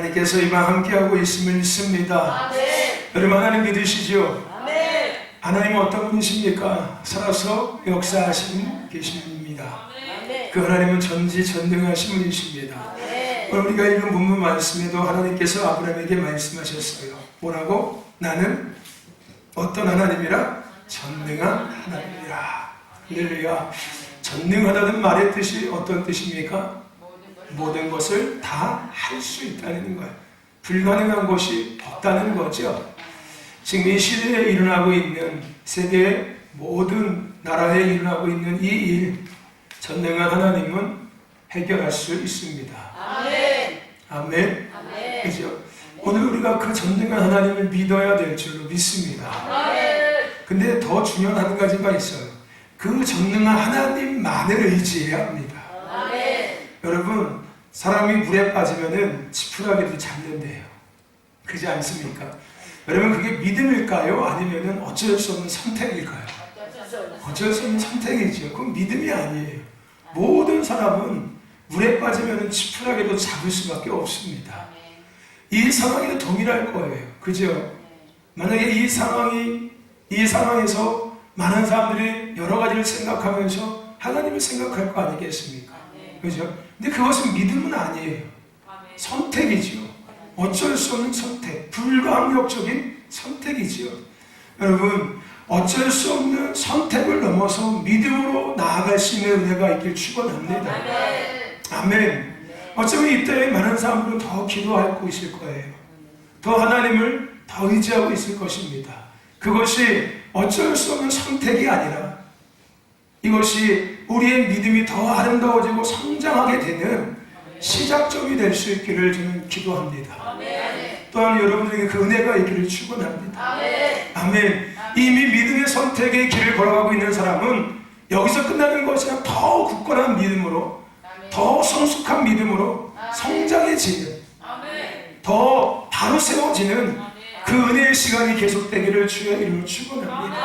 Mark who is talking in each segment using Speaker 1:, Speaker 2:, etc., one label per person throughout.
Speaker 1: 하나님께서 이방 함께하고 있음을 믿습니다.
Speaker 2: 아멘.
Speaker 1: 여러분 하나님 믿으시죠?
Speaker 2: 아멘.
Speaker 1: 하나님은 어떤 분이십니까? 살아서 역사하시는 계십니다.
Speaker 2: 아멘.
Speaker 1: 그 하나님은 전지전능하신 분이십니다.
Speaker 2: 아멘.
Speaker 1: 오늘 우리가 읽은 본문 말씀에도 하나님께서 아브라함에게 말씀하셨어요. 뭐라고? 나는 어떤 하나님이라? 전능한 하나님이라. 할렐루야. 전능하다는 말의 뜻이 어떤 뜻입니까? 모든 것을 다 할 수 있다는 거예요. 불가능한 것이 없다는 거죠. 지금 이 시대에 일어나고 있는 세계의 모든 나라에 일어나고 있는 이 일, 전능한 하나님은 해결할 수 있습니다.
Speaker 2: 아멘.
Speaker 1: 아멘.
Speaker 2: 아멘.
Speaker 1: 그죠? 오늘 우리가 그 전능한 하나님을 믿어야 될 줄로 믿습니다.
Speaker 2: 아멘.
Speaker 1: 근데 더 중요한 한 가지가 있어요. 그 전능한 하나님만을 의지해야 합니다.
Speaker 2: 아멘.
Speaker 1: 여러분, 사람이 물에 빠지면은 지푸라기도 잡는데요. 그렇지 않습니까? 여러분, 그게 믿음일까요? 아니면은 어쩔 수 없는 선택일까요? 어쩔 수 없는 선택이죠. 그건 믿음이 아니에요. 모든 사람은 물에 빠지면은 지푸라기도 잡을 수밖에 없습니다. 이 상황에도 동일할 거예요. 그죠? 만약에 이 상황에서 많은 사람들이 여러 가지를 생각하면서 하나님을 생각할 거 아니겠습니까? 그죠? 근데 그것은 믿음은 아니에요. 선택이지요. 어쩔 수 없는 선택, 불가항력적인 선택이지요. 여러분, 어쩔 수 없는 선택을 넘어서 믿음으로 나아갈 수 있는 은혜가 있길 축원합니다. 아멘. 어쩌면 이때 많은 사람들은 더 기도하고 있을 거예요. 더 하나님을 더 의지하고 있을 것입니다. 그것이 어쩔 수 없는 선택이 아니라 이것이 우리의 믿음이 더 아름다워지고 성장하게 되는 시작점이 될 수 있기를 저는 기도합니다. 또한 여러분들에게 그 은혜가 있기를 축원합니다. 아멘. 이미 믿음의 선택의 길을 걸어가고 있는 사람은 여기서 끝나는 것이 아니라 더 굳건한 믿음으로, 더 성숙한 믿음으로 성장해지는, 더 바로 세워지는 그 은혜의 시간이 계속되기를 주의 이름으로 축원합니다.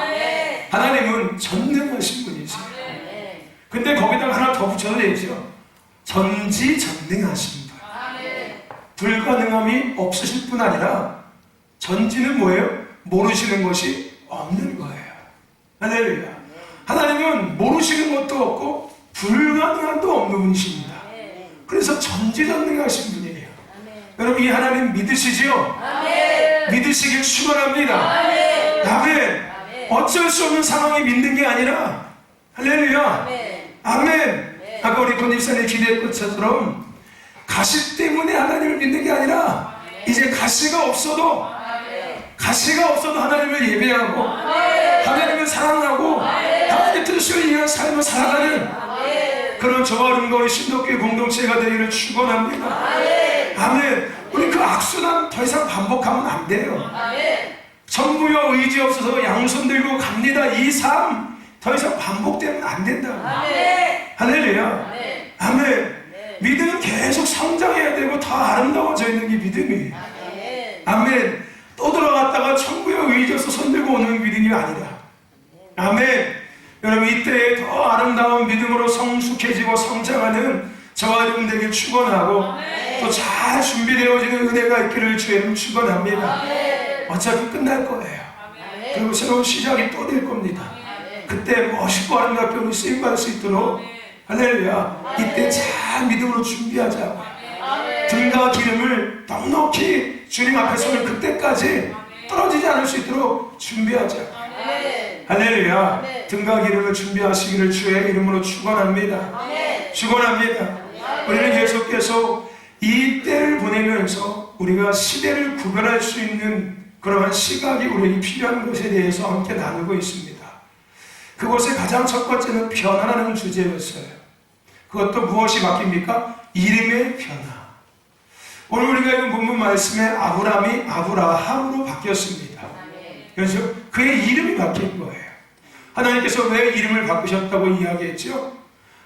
Speaker 1: 하나님은 전능하신 분이세요. 근데 거기다가 하나 더 붙여도 되죠. 전지전능하신 분. 불가능함이 없으실 뿐 아니라 전지는 뭐예요? 모르시는 것이 없는 거예요. 할렐루야. 하나님은 모르시는 것도 없고 불가능함도 없는 분이십니다. 그래서 전지전능하신 분이에요. 여러분, 이 하나님 믿으시죠? 믿으시길 축원합니다. 아멘. 어쩔 수 없는 상황이 믿는 게 아니라, 할렐루야. 아멘. 아까 우리 권집사님 기도했던 것처럼 가시 때문에 하나님을 믿는 게 아니라 이제 가시가 없어도 하나님을 예배하고 하나님을 사랑하고 하나님의 뜻을 위한 삶을 살아가는 그런 저와 여러분과 신도교회 공동체가 되기를 축원합니다. 아멘. 우리 그 악순환 더 이상 반복하면 안 돼요. 전부여 의지 없어서 양손 들고 갑니다. 이 삶 더 이상 반복되면 안 된다. 할렐루야. 아멘. 믿음은 계속 성장해야 되고 더 아름다워져 있는 게 믿음이에요. 아멘. 또 들어갔다가 천국에 의지해서 손들고 오는 믿음이 아니라. 아멘. 여러분, 이때에 더 아름다운 믿음으로 성숙해지고 성장하는 저와 여러분 되길 축원하고 또 잘 준비되어지는 은혜가 있기를 주의 이름 축원합니다. 어차피 끝날 거예요. 그리고 새로운 시작이 또 될 겁니다. 그때 멋있고 아름답게 우리 쓰임받을 수 있도록, 할렐루야, 이때 잘 믿음으로 준비하자고. 등과 기름을 넉넉히 주님 앞에 서는 그때까지 떨어지지 않을 수 있도록 준비하자고. 할렐루야. 등과 기름을 준비하시기를 주의 이름으로 축원합니다. 축원합니다. 우리는 계속해서 이 때를 보내면서 우리가 시대를 구별할 수 있는 그러한 시각이 우리에게 필요한 것에 대해서 함께 나누고 있습니다. 그것의 가장 첫 번째는 변화라는 주제였어요. 그것도 무엇이 바뀝니까? 이름의 변화. 오늘 우리가 읽은 본문 말씀에 아브라함이 아브라함으로 바뀌었습니다. 그래서 그의 이름이 바뀐 거예요. 하나님께서 왜 이름을 바꾸셨다고 이야기했죠?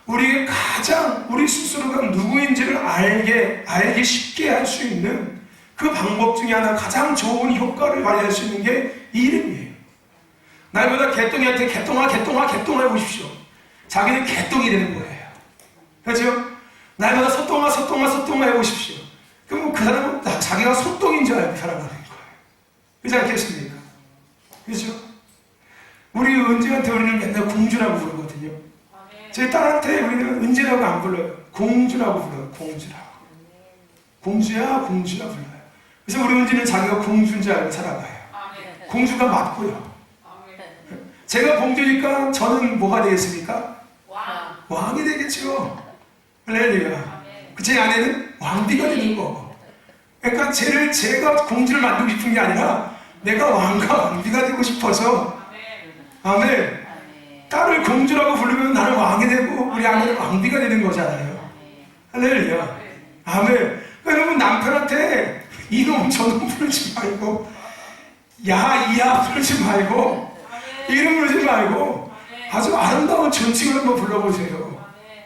Speaker 1: 우리 스스로가 누구인지를 알기 쉽게 할 수 있는 그 방법 중에 하나, 가장 좋은 효과를 발휘할 수 있는 게 이름이에요. 날마다 개똥이한테 개똥아 해보십시오. 자기는 개똥이 되는 거예요. 그렇죠? 날마다 소똥아 해보십시오. 그럼 그 사람은 자기가 소똥인 줄 알고 살아가는 거예요. 그렇지 않겠습니까? 그렇죠? 우리 은지한테 우리는 맨날 공주라고 부르거든요. 제 딸한테 우리는 은지라고 안 불러요. 공주라고 불러요. 공주라고. 공주야, 공주야 불러요. 그래서 우리 은지는 자기가 공주인 줄 알고 살아가요. 공주가 맞고요. 제가 공주니까 저는 뭐가 되겠습니까? 왕이 되겠죠. 할렐루야. 제 아내는 왕비가 되는 거고. 그러니까 제가 공주를 만들고 싶은 게 아니라 내가 왕과 왕비가 되고 싶어서. 아멘. 딸을 공주라고 부르면 나는 왕이 되고 우리 아내는 왕비가 되는 거잖아요. 할렐루야. 아멘. 여러분 남편한테 이놈 저놈 부르지 말고 야 이야 부르지 말고 이름 부르지 말고 아주 아름다운 존칭을 한번 불러보세요.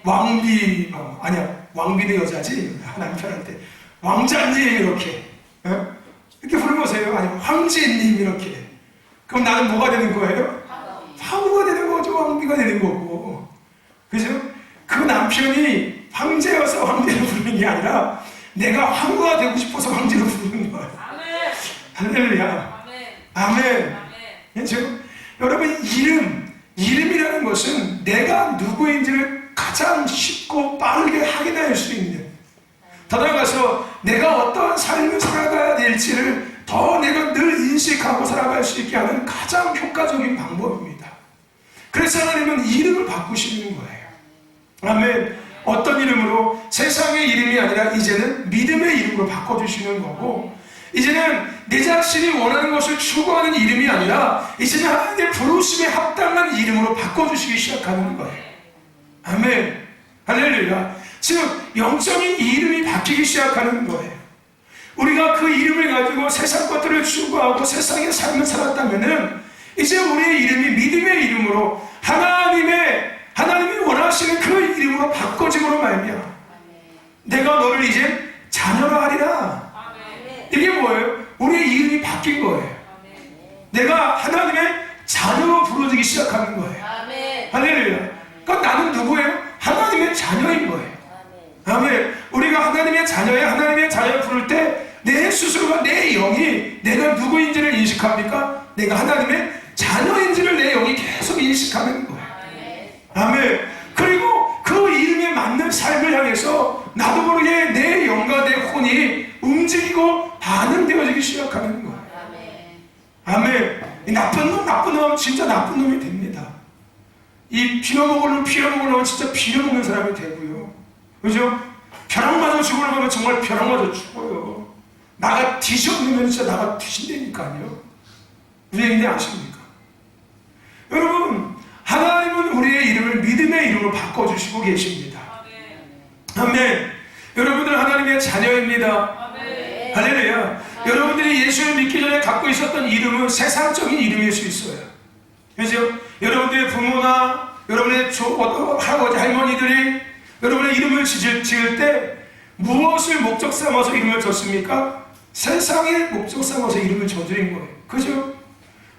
Speaker 1: 왕비 아니야 왕비는 여자지. 남편한테 왕자님 이렇게 이렇게 부르보세요. 아니면 황제님 이렇게. 그럼 나는 뭐가 되는 거예요? 황후가 되는 거죠. 왕비가 되는 거고. 그죠? 그 남편이 황제여서 황제를 부르는 게 아니라 내가 황후가 되고 싶어서 황제를 부르는 거예요. 할렐루야. 아멘. 그렇죠? 여러분 이름이라는 것은 내가 누구인지를 가장 쉽고 빠르게 확인할 수 있는, 더 나아가서 내가 어떠한 삶을 살아가야 될지를 더 내가 늘 인식하고 살아갈 수 있게 하는 가장 효과적인 방법입니다. 그래서 하나님은 이름을 바꾸시는 거예요. 아멘. 어떤 이름으로? 세상의 이름이 아니라 이제는 믿음의 이름으로 바꿔주시는 거고, 이제는 내 자신이 원하는 것을 추구하는 이름이 아니라 이제는 하나님의 부르심에 합당한 이름으로 바꿔주시기 시작하는 거예요. 아멘. 할렐루야. 즉 영적인 이름이 바뀌기 시작하는 거예요. 우리가 그 이름을 가지고 세상 것들을 추구하고 세상의 삶을 살았다면은 이제 우리의 이름이 믿음의 이름으로 하나님이 원하시는 그 이름으로 바꿔짐으로 말미암아 내가 너를 이제 자녀로 하리라. 이게 뭐예요? 우리의 이름이 바뀐 거예요. 내가 하나님의 자녀로 부르기 시작하는 거예요. 할렐루야. 그러니까 나는 누구예요? 하나님의 자녀인 거예요. 아멘. 우리가 하나님의 자녀야, 하나님의 자녀를 부를 때 내 스스로가, 내 영이 내가 누구인지를 인식합니까? 내가 하나님의 자녀인지를 내 영이 계속 인식하는 거예요. 아멘. 그리고 그 이름에 맞는 삶을 향해서 나도 모르게 내 영과 내 혼이 움직이고 반응되어지기 시작하는 거예요. 아멘. 이 나쁜 놈 진짜 나쁜 놈이 됩니다. 이 빌어먹을 놈은 진짜 빌어먹는 사람이 되고요. 그죠? 벼락 맞아 죽으려고 하면 정말 벼락 맞아 죽어요. 나가 뒤집으면 진짜 나가 뒤진다니까요. 우리 아십니까? 여러분, 하나님은 우리의 이름을 믿음의 이름으로 바꿔주시고 계십니다. 아멘. 여러분들 하나님의 자녀입니다. 할렐루야. 여러분들이 예수를 믿기 전에 갖고 있었던 이름은 세상적인 이름일 수 있어요. 그렇죠? 여러분들의 부모나 여러분의 할아버지 할머니들이 여러분의 이름을 지을 때 무엇을 목적 삼아서 이름을 줬습니까? 세상의 목적 삼아서 이름을 줘드린 거예요. 그죠?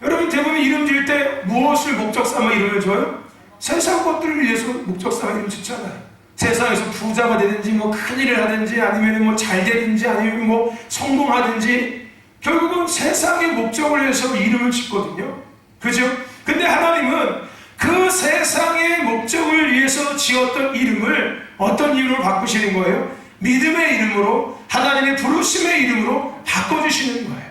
Speaker 1: 여러분 대부분 이름 지을 때 무엇을 목적 삼아 이름을 줘요? 세상 것들을 위해서 목적 삼아 이름 짓잖아요. 세상에서 부자가 되든지 뭐 큰일을 하든지 아니면 뭐 잘 되든지 아니면 뭐 성공하든지 결국은 세상의 목적을 위해서 이름을 짓거든요. 그죠? 근데 하나님은 그 세상의 목적을 위해서 지었던 이름을 어떤 이름으로 바꾸시는 거예요? 믿음의 이름으로, 하나님의 부르심의 이름으로 바꿔주시는 거예요.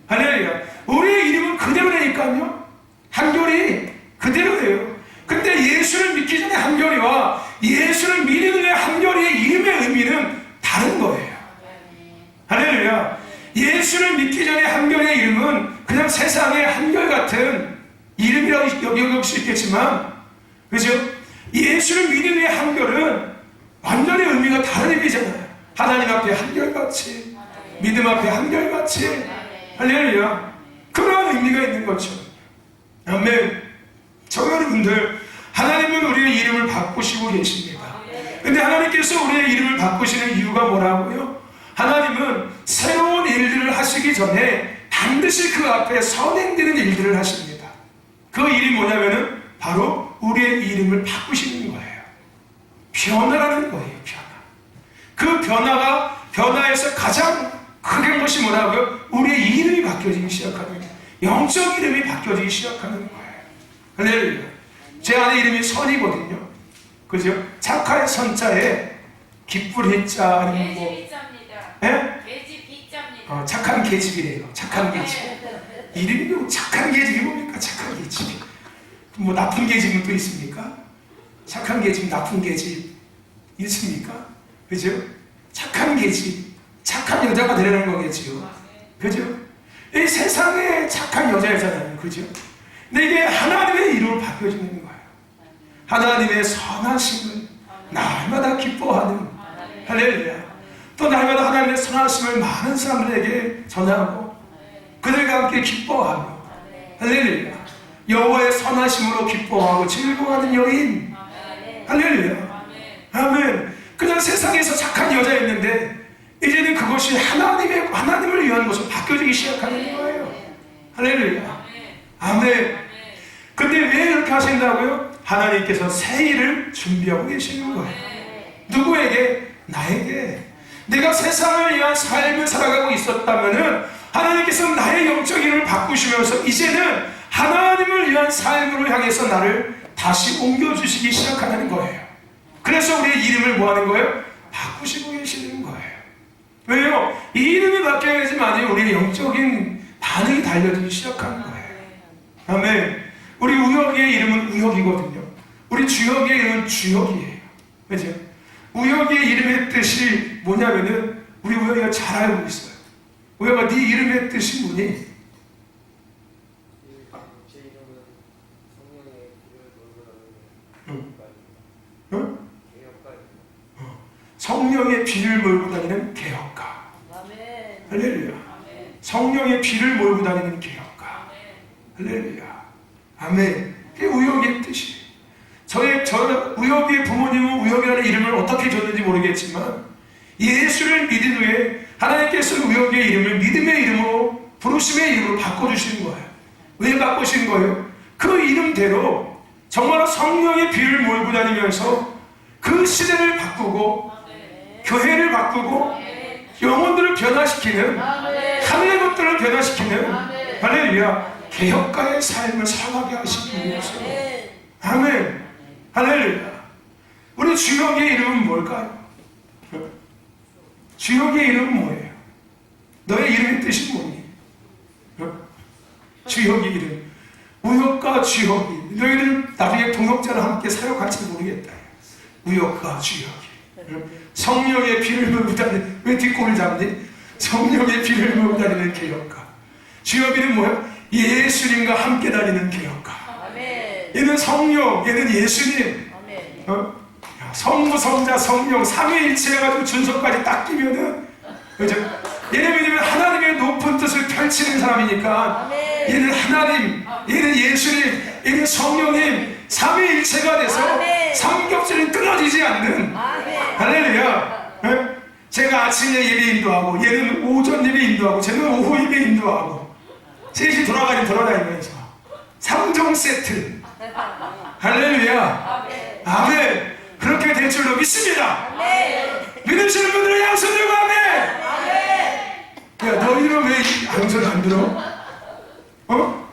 Speaker 1: 할렐루야. 우리의 이름은 그대로라니까요. 한결이 그대로예요. 근데 예수를 믿기 전에 한결이와 예수를 믿는 후에 한결이의 이름의 의미는 다른 거예요. 할렐루야. 예수를 믿기 전에 한결의 이름은 그냥 세상의 한결같은 이름이라고 여길 수 있겠지만, 그죠? 예수를 믿는 후에 한결은 완전히 의미가 다른 의미잖아요. 하나님 앞에 한결같이, 믿음 앞에 한결같이. 할렐루야. 그런 의미가 있는 거죠. 아멘. 저 여러분들, 하나님은 우리의 이름을 바꾸시고 계십니다. 근데 하나님께서 우리의 이름을 바꾸시는 이유가 뭐라고요? 하나님은 새로운 일들을 하시기 전에 반드시 그 앞에 선행되는 일들을 하십니다. 그 일이 뭐냐면은 바로 우리의 이름을 바꾸시는 거예요. 변화라는 거예요. 변화. 그 변화에서 가장 크게 한 것이 뭐라고요? 우리의 이름이 바뀌어지기 시작하는 거예요. 영적 이름이 바뀌어지기 시작하는 거예요. 할렐루야. 제 아내 이름이 선이거든요. 그죠? 착할 선자에 기쁠 해자 아니면 뭐
Speaker 2: 계집이자입니다.
Speaker 1: 예?
Speaker 2: 계집이자입니다.
Speaker 1: 착한 계집이래요. 착한 계집. 이름이 착한 계집이 뭡니까? 착한 계집. 뭐 나쁜 계집은 또 있습니까? 착한 계집, 나쁜 계집 있습니까? 그죠? 착한 계집, 착한 여자가 되려는 거겠지요. 그죠? 이 세상에 착한 여자잖아요. 그죠? 근데 이게 하나님의 이름으로 바뀌어지는 거예요. 하나님의 선하심을 날마다 기뻐하는 할렐루야. 또 날마다 하나님의 선하심을 많은 사람들에게 전하고 그들과 함께 기뻐하며 할렐루야. 여호와의 선하심으로 기뻐하고 즐거워하는 여인 할렐루야. 아멘. 그냥 세상에서 착한 여자였는데 이제는 그것이 하나님을 위한 것으로 바뀌어지기 시작하는 거예요. 할렐루야. 아멘. 근데 왜 이렇게 하신다고요? 하나님께서 새 일을 준비하고 계시는 거예요. 누구에게? 나에게. 내가 세상을 위한 삶을 살아가고 있었다면은 하나님께서 나의 영적 이름을 바꾸시면서 이제는 하나님을 위한 삶으로 향해서 나를 다시 옮겨주시기 시작하는 거예요. 그래서 우리의 이름을 뭐 하는 거예요? 바꾸시고 계시는 거예요. 왜요? 이 이름이 바뀌어야지만 우리의 영적인 반응이 달려지기 시작하는 거예요. 아멘. 우리 우혁이의 이름은 우혁이거든요. 우리 주혁이의 이름은 주혁이에요. 그죠? 우혁이의 이름의 뜻이 뭐냐면은 우리 우혁이가 잘 알고 있어요. 우혁아, 네 이름의 뜻이 뭐니?
Speaker 3: 제 이름은 성령의 비를 몰고 다니는
Speaker 1: 응?
Speaker 3: 개혁가입니다.
Speaker 1: 성령의 비를 몰고 다니는 개혁가.
Speaker 2: 아멘.
Speaker 1: 할렐루야.
Speaker 2: 아멘.
Speaker 1: 성령의 비를 몰고 다니는 개혁가. 할렐루야. 아멘. 그게 우혁이의 뜻이에요. 저 우혁이의 부모님은 우혁이라는 이름을 어떻게 줬는지 모르겠지만 예수를 믿은 후에 하나님께서 우혁이의 이름을 믿음의 이름으로 부르심의 이름으로 바꿔주시는 거예요. 왜 바꾸신 거예요? 그 이름대로 정말 성령의 비를 몰고 다니면서 그 시대를 바꾸고 교회를 바꾸고 영혼들을 변화시키는 하늘의 것들을 변화시키는 할렐루야 개혁가의 삶을 살아가게 하시는 분이었어요. 아멘. 할렐루야. 우리 주역의 이름은 뭘까요? 주역의 이름은 뭐예요? 너의 이름의 뜻이 뭐니? 주역의 이름. 우역과 주역이. 너희들 나중에 동역자를 함께 사역할지 모르겠다. 우역과 주역이. 성령의 비를 몰고 다니는, 왜 뒷골을 잡니? 성령의 비를 몰고 다니는 개혁가. 주역이는 뭐야? 예수님과 함께 다니는 개혁가. 얘는 성령, 얘는 예수님. 성부, 성자, 성령, 삼위일체 해가지고 준서까지 딱 끼면은, 그죠? 얘는 왜냐면 하나님의 높은 뜻을 펼치는 사람이니까, 얘는 하나님, 얘는 예수님, 얘는 성령님, 삼위일체가 돼서 삼겹살이 끊어지지 않는, 할렐루야. 제가 아침 예배 인도하고, 얘는 오전 예배 인도하고, 쟤는 오후 예배 인도하고, 셋이 돌아다니면서 3종 세트. 할렐루야. 아멘. 그렇게 될 줄로 믿습니다. 믿으시는 분들은 양손 들고 아멘. 야, 너희는 왜 양손 안 들어? 어?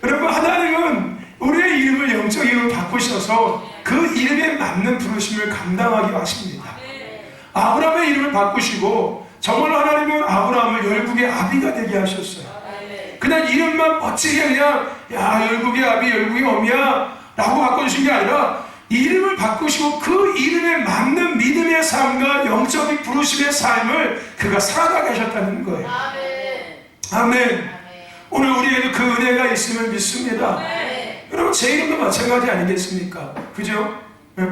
Speaker 1: 여러분, 하나님은 우리의 이름을 영적 이름을 바꾸셔서 그 이름에 맞는 부르심을 감당하게 하십니다. 아브라함의 이름을 바꾸시고 정말 하나님은 아브라함을 열국의 아비가 되게 하셨어요. 그냥 이름만 멋지게 그냥 야 열국의 아비 열국의 어미야 라고 바꿔주신 게 아니라 이름을 바꾸시고 그 이름에 맞는 믿음의 삶과 영적인 부르심의 삶을 그가 살아가게 하셨다는 거예요. 아멘. 오늘 우리에게 그 은혜가 있음을 믿습니다. 여러분 제 이름도 마찬가지 아니겠습니까? 그죠? 네?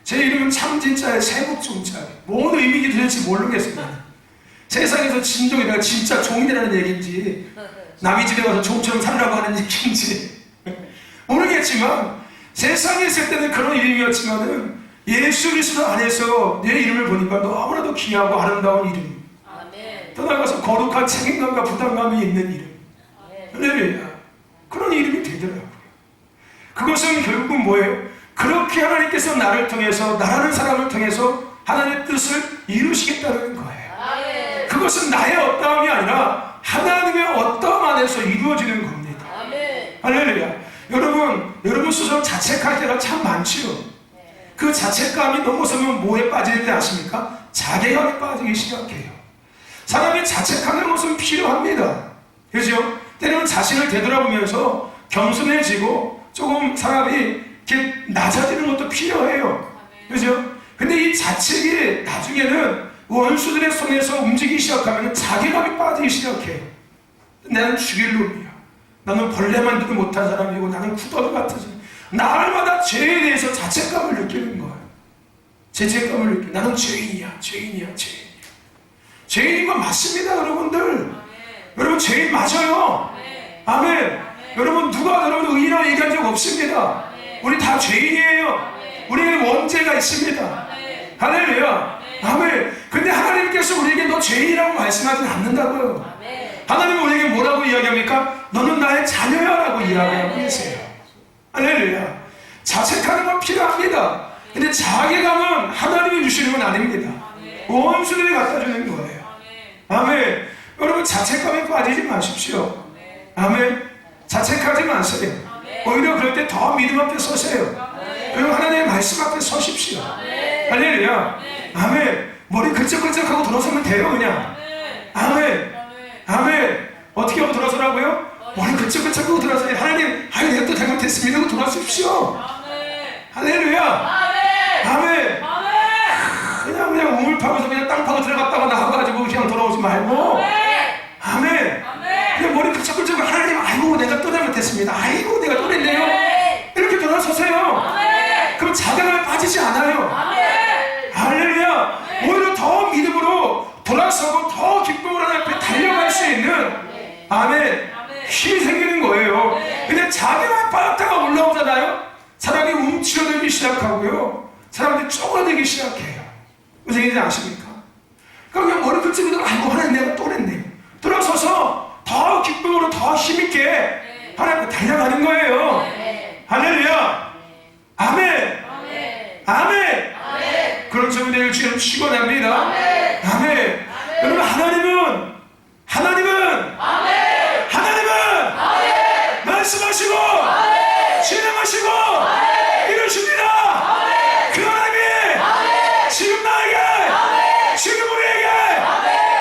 Speaker 1: 제 이름은 참 진짜의 세국종자예요. 뭔 의미인지 도대체 모르겠습니다. 세상에서 진종이 진짜 종이라는 얘기인지 남의 집에 가서 종처럼 살라고 하는 얘기인지 모르겠지만 세상에 있을 때는 그런 이름이었지만은 예수 그리스도 안에서 내 이름을 보니까 너무나도 귀하고 아름다운 이름. 떠나가서 거룩한 책임감과 부담감이 있는 이름. 할렐루야. 그런 이름이 되더라고요. 그것은 결국은 뭐예요? 그렇게 하나님께서 나를 통해서 나라는 사람을 통해서 하나님의 뜻을 그것은 나의 어떠함이 아니라 하나님의 어떠함 안에서 이루어지는 겁니다.
Speaker 2: 아멘.
Speaker 1: 할렐루야. 여러분 스스로 자책할 때가 참 많지요. 그 자책감이 넘어서면 뭐에 빠지는지 아십니까? 자괴감에 빠지기 시작해요. 사람이 자책하는 것은 필요합니다. 그죠? 때로는 자신을 되돌아보면서 겸손해지고 조금 사람이 이렇게 낮아지는 것도 필요해요. 그죠? 근데 이 자책이 나중에는 원수들의 손에서 움직이기 시작하면 자괴감이 빠지기 시작해요. 나는 죽일 놈이야. 나는 벌레 만지도 못한 사람이고 나는 구더기 같아서 날마다 죄에 대해서 자책감을 느끼는 거예요. 죄책감을 느끼고 나는 죄인이야. 죄인인 건 맞습니다, 여러분들. 여러분 죄인 맞아요. 아멘. 여러분 누가 여러분 의인이라고 얘기한 적 없습니다. 우리 다 죄인이에요. 우리에게 원죄가 있습니다. 할렐루야. 아멘. 근데 하나님께서 우리에게 너 죄인이라고 말씀하진 않는다고요. 하나님은 우리에게 뭐라고 이야기합니까? 너는 나의 자녀야 라고 이야기하고 계세요. 할렐루야. 자책하는 건 필요합니다. 근데 자괴감은 하나님이 주시는 건 아닙니다. 원수들이 갖다 주는 거예요. 아멘. 여러분 자책감에 빠지지 마십시오. 아멘. 자책하지 마세요. 오히려 그럴 때 더 믿음 앞에 서세요. 그리고 하나님의 말씀 앞에 서십시오. 할렐루야. 아멘. 머리 긁적긁적하고 돌아서면 돼요 그냥. 아멘. 아멘. 어떻게 하고 돌아서라고요? 머리 긁적긁적하고 돌아서요. 하나님, 내가 또 잘못했습니다 하고 돌아서십시오. 할렐루야. 아멘. 그냥 우물 파고서 그냥 땅 파고 들어갔다가 나와가지고 그냥 돌아오지 말고. 아멘. 그냥 머리 긁적긁적 하나님, 아이고 내가 또 잘못했습니다. 아이고 내가 또 그랬네요. 이렇게 돌아서세요. 그럼 자괴감에 빠지지 않아요. 할렐루야. 오히려 더 믿음으로 돌아서고 더 기쁨으로 하나님 앞에 달려갈 수 있는 아멘 힘이 생기는 거예요. 근데 자괴감에 빠졌다가 올라오잖아요. 사람이 움츠러들기 시작하고요. 사람들이 쪼그라들기 시작해요. 무슨 얘기인지 아십니까? 그러니까 그냥 머리 긁히고 아이고 하나님 내가 또 그랬네. 돌아서서 더 기쁨으로 더 힘있게 하나님 앞에 달려가는 거예요. 할렐루야. 아멘. 아멘. 그런 저분들 주님 축원합니다. 아멘. 여러분 하나님은 말씀하시고 진행하시고 이루십니다. 그 하나님이 지금 나에게 지금 우리에게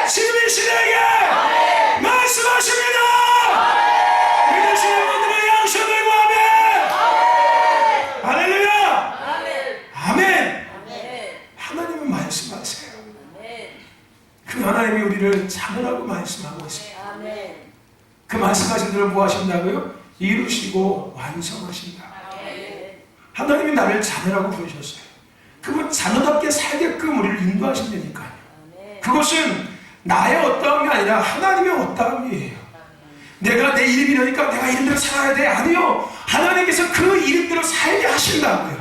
Speaker 1: 지금 이 시대에게 말씀하십니다. 믿으시는 분들은 양손 들고 아멘. 할렐루야. 아멘. 하나님은 말씀하세요. 그 하나님이 우리를 자녀라고 말씀하고 있습니다. 그 말씀하신 대로 뭐 하신다고요? 이루시고 완성하신다. 하나님이 나를 자녀라고 부르셨어요. 그분 자녀답게 살게끔 우리를 인도하신다니까요. 그것은 나의 어떠함이 아니라 하나님의 어떠함이에요. 내가 내 이름이 이러니까 내가 이름대로 살아야 돼. 아니요. 하나님께서 그 이름대로 살게 하신다고요.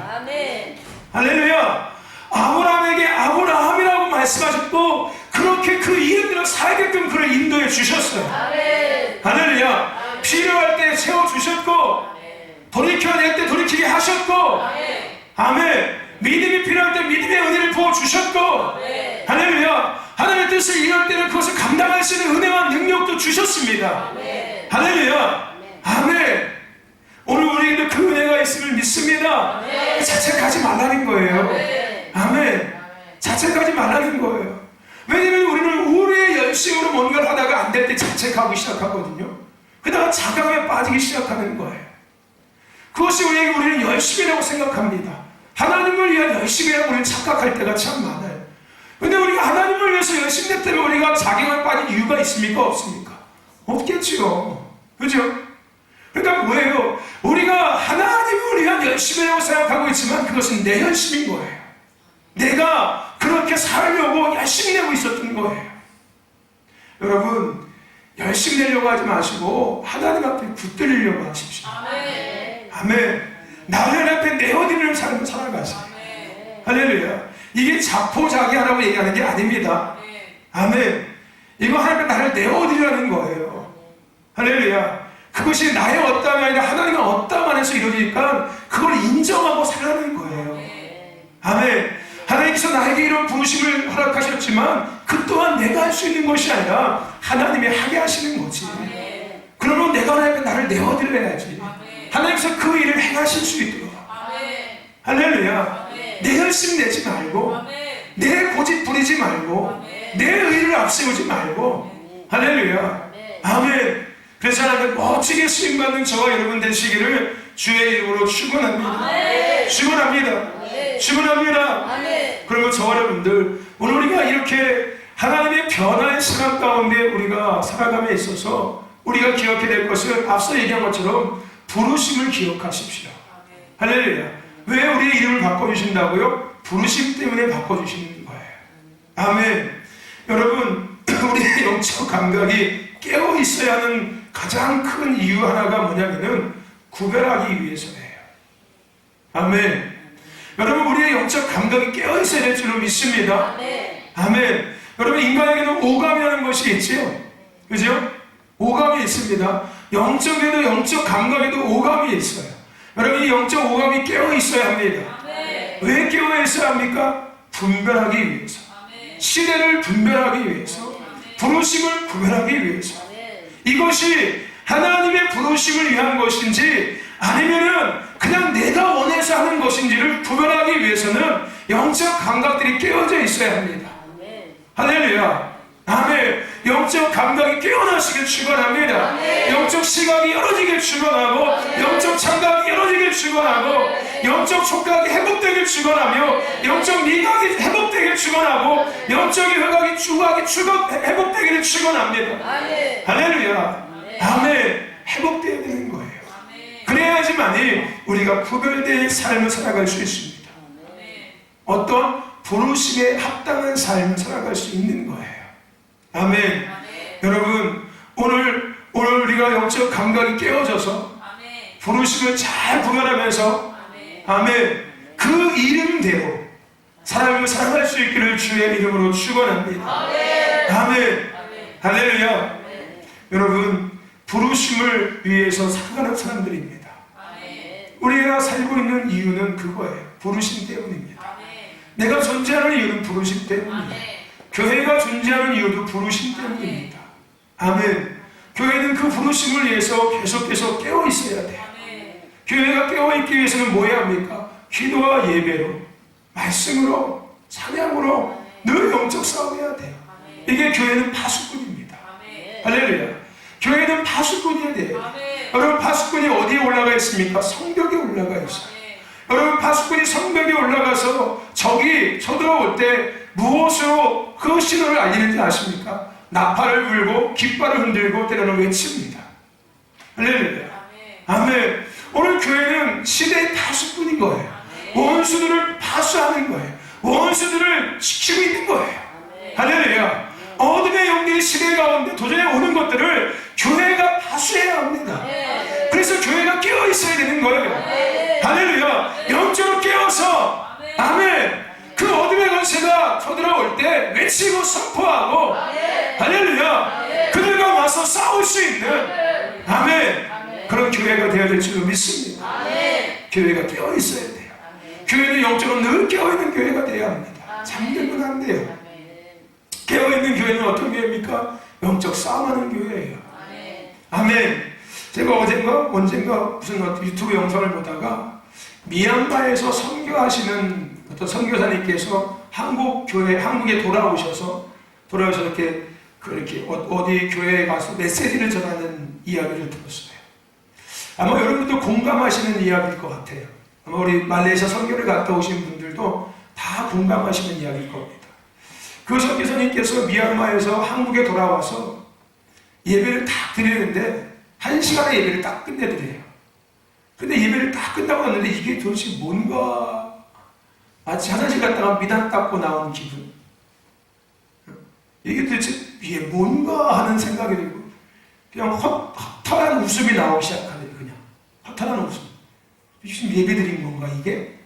Speaker 1: 할렐루야. 아브라함에게 아브라함이라고 말씀하셨고 그렇게 그 이름대로 살게끔 그를 인도해 주셨어요. 할렐루야. 필요할 때 세워주셨고 돌이켜야 될 때 돌이키게 하셨고 아멘. 믿음이 필요할 때 믿음의 은혜를 부어주셨고 할렐루야. 하나님의 뜻을 이룰 때는 그것을 감당할 수 있는 은혜와 능력도 주셨습니다. 할렐루야. 아멘. 오늘 우리에게도 그 은혜가 있음을 믿습니다. 자책하지 말라는 거예요. 아멘. 자책하지 말라는 거예요. 왜냐면 우리는 오래 열심으로 뭔가를 하다가 안 될 때 자책하기 시작하거든요. 그러다가 자괴감에 빠지기 시작하는 거예요. 그것이 우리는 열심이라고 생각합니다. 하나님을 위한 열심이라고 우리는 착각할 때가 참 많아요. 근데 우리가 하나님을 위해서 열심히 했기 때문에 우리가 자괴감에 빠진 이유가 있습니까? 없습니까? 없겠지요. 그죠? 그러니까 뭐예요? 우리가 하나님을 위한 열심이라고 생각하고 있지만 그것은 내 열심인 거예요. 내가 그렇게 살려고 열심히 내고 있었던 거예요. 여러분 열심히 내려고 하지 마시고 하나님 앞에 붙들리려고 하십시오. 아멘. 나를 앞에 내어드리는 삶을 살아가세요. 할렐루야. 이게 자포자기하라고 얘기하는 게 아닙니다. 아멘. 이거 하나님 앞에 나를 내어드리라는 거예요. 할렐루야. 그것이 나의 어떠함이 아니라 하나님의 어떠함 안에서 이루어지니까 그걸 인정하고 살아가는 거예요. 아멘. 하나님께서 나에게 이런 부르심을 허락하셨지만 그 또한 내가 할 수 있는 것이 아니라 하나님이 하게 하시는 거지. 그러면 내가 하나님께 나를 내어드려야지. 하나님께서 그 일을 행하실 수 있도록. 할렐루야. 내 열심 내지 말고, 내 고집 부리지 말고, 내 의를 앞세우지 말고. 할렐루야. 아멘. 그래서 하나님 멋지게 쓰임받는 저와 여러분 되시기를 주의 이름으로 축원합니다. 축원합니다. 축원합니다. 그리고 저와 여러분들, 오늘 우리가 이렇게 하나님의 변화의 시간 가운데 우리가 살아감에 있어서 우리가 기억해야 될 것은 앞서 얘기한 것처럼 부르심을 기억하십시오. 할렐루야. 왜 우리의 이름을 바꿔주신다고요? 부르심 때문에 바꿔주시는 거예요. 아멘. 여러분, 우리의 영적 감각이 깨어 있어야 하는 가장 큰 이유 하나가 뭐냐면은 구별하기 위해서예요. 아멘. 여러분, 우리의 영적 감각이 깨어 있어야 될 줄로 믿습니다. 아멘. 여러분, 인간에게는 오감이라는 것이 있지요. 그죠? 오감이 있습니다. 영적에도 영적 감각에도 오감이 있어요. 여러분, 이 영적 오감이 깨어 있어야 합니다. 왜 깨어 있어야 합니까? 분별하기 위해서. 시대를 분별하기 위해서. 부르심을 구별하기 위해서. 이것이 하나님의 부르심을 위한 것인지 아니면은 그냥 내가 원해서 하는 것인지를 구별하기 위해서는 영적 감각들이 깨어져 있어야 합니다. 할렐루야. 아멘. 영적 감각이 깨어나시길 축원합니다. 영적 시각이 열어지길 축원하고, 영적 장각이 열어지길 축원하고, 영적 촉각이 회복되길 축원하며, 영적 미각이 회복되길 축원하고, 영적 혈각이 회복되기를 축원합니다. 할렐루야. 아멘. 회복되어야 되는 거예요. 그래야지만이 우리가 구별된 삶을 살아갈 수 있습니다. 어떤 부르심에 합당한 삶을 살아갈 수 있는 거예요. 아멘. 여러분, 오늘 우리가 영적 감각이 깨어져서 부르심을 잘 구별하면서 아멘. 그 이름대로 사람을 살아갈 수 있기를 주의 이름으로 축원합니다. 아멘. 할렐루야. 여러분, 부르심을 위해서 살아가는 사람들입니다. 우리가 살고 있는 이유는 그거예요. 부르심 때문입니다. 내가 존재하는 이유는 부르심 때문입니다. 교회가 존재하는 이유도 부르심 때문입니다. 아멘. 교회는 그 부르심을 위해서 계속해서 깨어 있어야 돼요. 교회가 깨어 있기 위해서는 뭐 해야 합니까? 기도와 예배로, 말씀으로, 찬양으로 늘 영적 싸움해야 돼요. 이게 교회는 파수꾼입니다. 할렐루야. 교회는 파수꾼이어야 돼요. 여러분, 파수꾼이 어디에 올라가 있습니까? 성벽에 올라가 있어요. 여러분, 파수꾼이 성벽에 올라가서 적이 쳐들어올 때 무엇으로 그 신호를 알리는지 아십니까? 나팔을 불고 깃발을 흔들고 때로는 외칩니다. 할렐루야. 아멘. 오늘 교회는 시대의 파수꾼인 거예요. 원수들을 파수하는 거예요. 원수들을 지키고 있는 거예요. 할렐루야. 어둠의 영들이 시대 가운데 도전해 오는 것들을 교회가 파수해야 합니다. 그래서 교회가 깨어 있어야 되는 거예요. 할렐루야. 영적으로 깨어서 아멘. 그 어둠의 권세가 쳐들어올 때 외치고 선포하고 할렐루야. 그들과 와서 싸울 수 있는 아멘. 그런 교회가 되어야 될 줄로 믿습니다. 교회가 깨어 있어야 돼요. 교회는 영적으로 늘 깨어 있는 교회가 되어야 합니다. 잠들면 안 돼요. 깨어있는 교회는 어떤 교회입니까? 영적 싸움하는 교회예요. 아멘. 제가 언젠가 무슨 유튜브 영상을 보다가 미얀마에서 선교하시는 어떤 선교사님께서 한국에 돌아오셔서 이렇게 어디 교회에 가서 메시지를 전하는 이야기를 들었어요. 아마 여러분도 공감하시는 이야기일 것 같아요. 아마 우리 말레이시아 선교를 갔다 오신 분들도 다 공감하시는 이야기일 겁니다. 그 선교사님께서 미얀마에서 한국에 돌아와서 예배를 딱 드리는데 1시간의 예배를 딱 끝내드려요. 근데 예배를 딱 끝나고 났는데 이게 도대체 뭔가 마치 화장실 갔다가 미담 닦고 나온 기분. 이게 도대체 이게 뭔가 하는 생각이 들고 그냥 허탈한 웃음이 나오기 시작하네요. 그냥 허탈한 웃음. 무슨 예배 드린 건가 이게?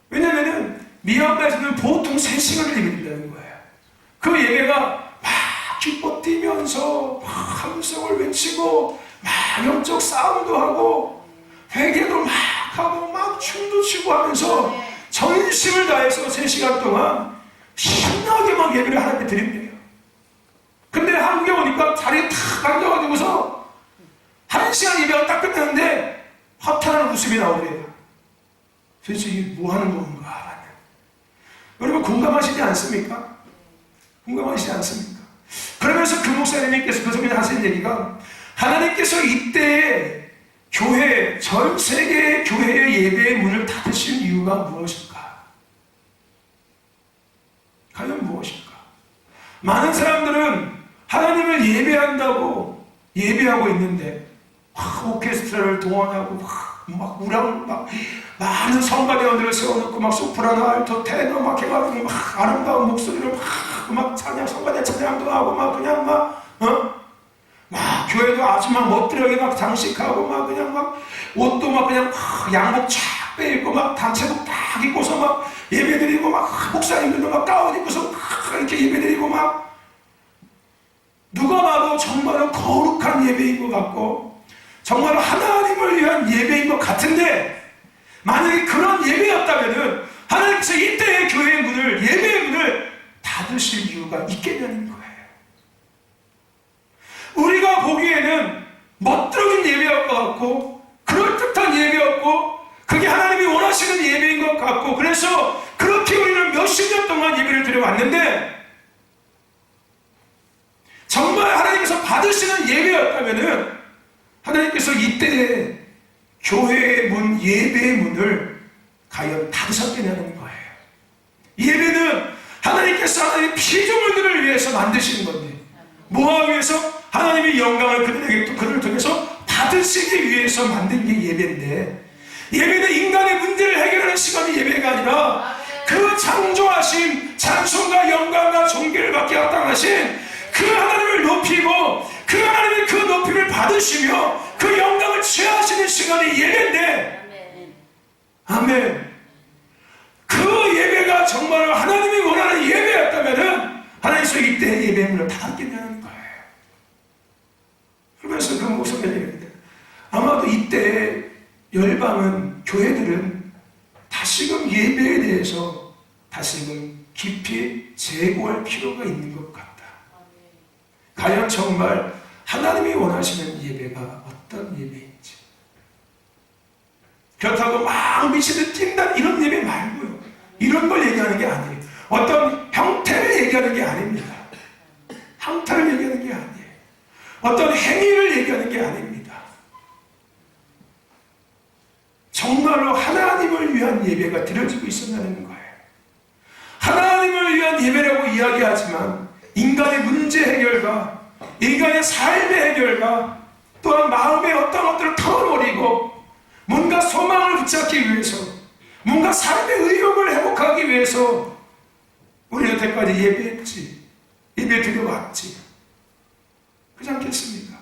Speaker 1: 왜냐면은 미얀마에서는 보통 3시간을 예배드린다는 거예요. 그 예배가 막 기뻐 뛰면서 막 함성을 외치고 막 영적 싸움도 하고 회개도 막 하고 막 춤도 추고 하면서 전심을 다해서 3시간 동안 신나게 막 예배를 하나님께 드립니다. 근데 한국에 오니까 자리에 탁 앉아가지고서 1시간 예배가 딱 끝났는데 허탈한 웃음이 나오더래요. 도대체 이게 뭐 하는 건가? 여러분 공감하시지 않습니까? 공감하시지 않습니까? 그러면서 그 목사님께서 그 속에 하신 얘기가 하나님께서 이때에 교회, 전 세계의 교회의 예배의 문을 닫으신 이유가 무엇일까? 과연 무엇일까? 많은 사람들은 하나님을 예배한다고 예배하고 있는데 오케스트라를 동원하고 막 우랑 막 많은 성가대원들을 세워놓고 막 소프라노, 알토, 테너 막 해가지고 막 아름다운 목소리로 막 찬양, 성가대 찬양도 하고 막 그냥 막 교회도 아주 막 멋들하게 막 장식하고 막 그냥 막 옷도 막 그냥 양복 쫙 빼입고 막 단체복 딱 입고서 막 예배드리고 막 목사님들도 막 가운 입고서 막 이렇게 예배드리고 막 누가 봐도 정말로 거룩한 예배인 것 같고 정말로 하나님을 위한 예배인 것 같은데 만약에 그런 예배였다면은 하나님께서 이때의 교회의 문을, 예배의 문을 닫으실 이유가 있겠냐는 거예요. 우리가 보기에는 멋들어진 예배였것 같고 그럴듯한 예배였고 그게 하나님이 원하시는 예배인 것 같고 그래서 그렇게 우리는 몇십 년 동안 예배를 드려왔는데 정말 하나님께서 받으시는 예배였다면은 하나님께서 이때의 교회의 문, 예배의 문을 과연 닫으셨겠냐는 거예요. 예배는 하나님께서 하나님의 피조물들을 위해서 만드시는 건데 뭐하기 위해서? 하나님의 영광을 그들에게 또 그들을 통해서 받으시기 위해서 만든 게 예배인데 예배는 인간의 문제를 해결하는 시간이 예배가 아니라 그 창조하신 찬송과 영광과 존귀를 받게 합당하신 그 하나님을 높이고 그 하나님의 그 높임을 받으시며 그 영광을 취하시는 시간이 예배인데 아멘. 그 예배가 정말 하나님이 원하는 예배였다면 하나님께서 이때 예배의 문을 닫았겠냐는 거예요. 그래서 그 목소리가 얘기합니다. 아마도 이때 열방은 교회들은 다시금 예배에 대해서 다시금 깊이 재고할 필요가 있는 것 같다. 과연 정말 하나님이 원하시는 예배가 어떤 예배인지. 그렇다고 막 미치듯 뛴다 이런 예배 말고요. 이런 걸 얘기하는 게 아니에요. 어떤 형태를 얘기하는 게 아닙니다. 형태를 얘기하는 게 아니에요. 어떤 행위를 얘기하는 게 아닙니다. 정말로 하나님을 위한 예배가 드려지고 있었다는 거예요. 하나님을 위한 예배라고 이야기하지만 인간의 문제 해결과 인간의 삶의 해결과 또한 마음의 어떤 것들을 털어버리고 뭔가 소망을 붙잡기 위해서 뭔가 삶의 의욕을 회복하기 위해서 우리 여태까지 예배했지, 예배 드려왔지. 그렇지 않겠습니까?